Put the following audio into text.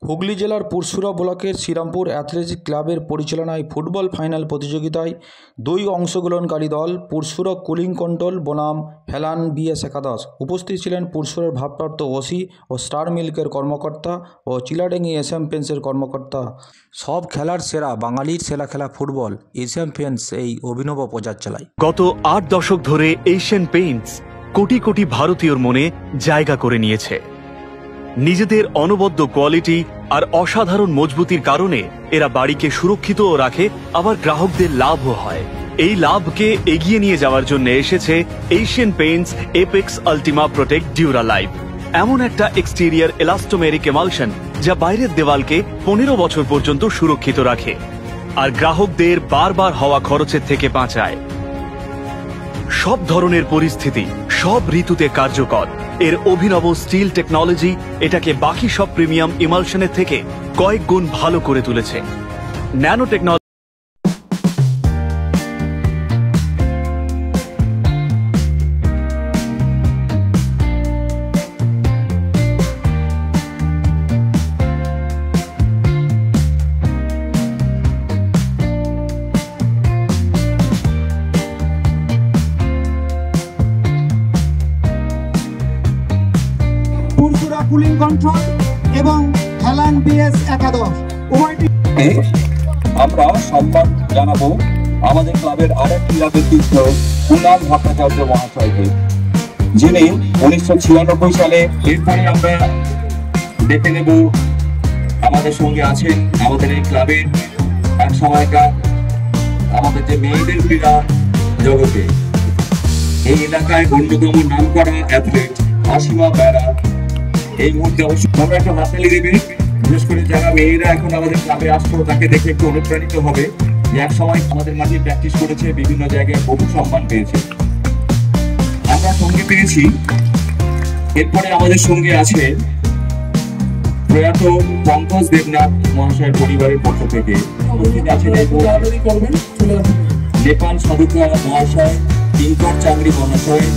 হুগলি জেলার পুরসুরা ব্লকের শ্রীরামপুর অ্যাথলেটিক ক্লাবের পরিচালনায় ফুটবল ফাইনাল প্রতিযোগিতায় দুই অংশগ্রহণকারী দল পুরসুরা কুলিং কন্ট্রোল বনাম হেলান বিএস একাদশ। উপস্থিত ছিলেন পুরসুরার ভারপ্রাপ্ত ওসি ও স্টার মিল্কের কর্মকর্তা ও চিলাডেঙ্গি এশিয়ান পেন্টসের কর্মকর্তা। সব খেলার সেরা বাঙালির সেরা খেলা ফুটবল, এশিয়ান পেন্টস এই অভিনব প্রচার চালায়। গত 8 দশক ধরে এশিয়ান পেইন্টস কোটি কোটি ভারতীয়র মনে জায়গা করে নিয়েছে। নিজেদের অনবদ্য কোয়ালিটি আর অসাধারণ মজবুতির কারণে এরা বাড়িকে সুরক্ষিতও রাখে, আবার গ্রাহকদের লাভও হয়। এই লাভকে এগিয়ে নিয়ে যাওয়ার জন্য এসেছে Asian Paints Apex Ultima Protect Dura Life, এমন একটা এক্সটেরিয়ার এলাস্টোমেরিক এমালশন যা বাইরের দেওয়ালকে 15 বছর পর্যন্ত সুরক্ষিত রাখে আর গ্রাহকদের বারবার হওয়া খরচের থেকে বাঁচায়। সব ধরনের পরিস্থিতি, সব ঋতুতে কার্যকর। এর অভিনব স্টিল টেকনোলজি এটাকে বাকি সব প্রিমিয়াম ইমালশনের থেকে কয়েক গুণ ভালো করে তুলেছে। Nano technology Pursurah cooling control এবং হেলান বিএস একাদশ আমরা সম্মান জানাবো আমাদের ক্লাবের আরেক ক্রীড়া ব্যক্তিত্ব কুণাল ভট্টাচার্য মহাশয়কে, যিনি 1996 সালে। এরপরে আমরা দেখে নেব আমাদের সঙ্গে আছেন আমাদের এই ক্লাবের এক সময়কার আমাদের যে মেয়েদের ক্রীড়া জগতে এই এলাকায় অন্যতম নাম করা অ্যাথলেট অসীমা বেরা। এই মুহূর্তে অবশ্যই আমরা একটা হাততালি দেবে, বিশেষ করে যারা মেয়েরা এখন আমাদের ক্লাবে আসতো তাকে দেখে একটু অনুপ্রাণিত হবে যে এক সময় আমাদের মাঝে প্র্যাকটিস করেছে, বিভিন্ন জায়গায় বহু সম্মান পেয়েছে। আমরা সঙ্গে পেয়েছি। এরপরে আমাদের সঙ্গে আছে প্রয়াত পঙ্কজ দেবনাথ মহাশয়ের পরিবারের পক্ষ থেকে নেপাল সাধুকা মহাশয়, কিঙ্কর চাকরি মহাশয়,